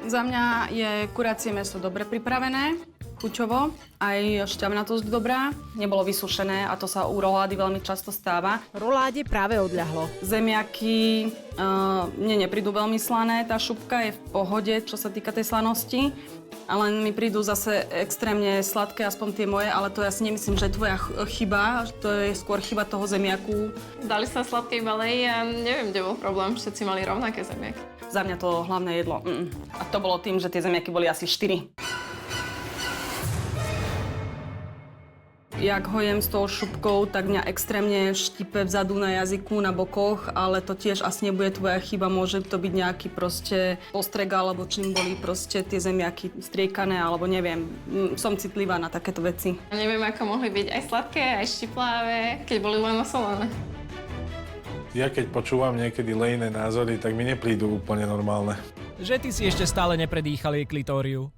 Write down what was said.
Za mňa je kuracie mäso dobre pripravené, chuťovo, aj šťavnatosť dobrá, nebolo vysušené a to sa u rolády veľmi často stáva. Roláde práve odľahlo. Zemiaky mne neprídu veľmi slané, tá šupka je v pohode, čo sa týka tej slanosti, ale mi prídu zase extrémne sladké, aspoň tie moje, ale to ja si nemyslím, že je tvoja chyba, to je skôr chyba toho zemiaku. Dali sa sladkej malej a neviem, kde bol problém, všetci mali rovnaké zemiaky. Za mňa to hlavné jedlo. A to bolo tým, že tie zemiaky boli asi 4. Jak ho jem s tou šupkou, tak mňa extrémne štipe vzadu na jazyku, na bokoch, ale to tiež asi nebude tvoja chyba, môže to byť nejaký proste postrek, alebo čím boli proste tie zemiaky striekané, alebo neviem. Som citlivá na takéto veci. Neviem, ako mohli byť aj sladké, aj štiplavé, keď boli len osolené. Ja keď počúvam niekedy Lejné názory, tak mi neprídu úplne normálne. Že ty si ešte stále nepredýchal jej klitóriu.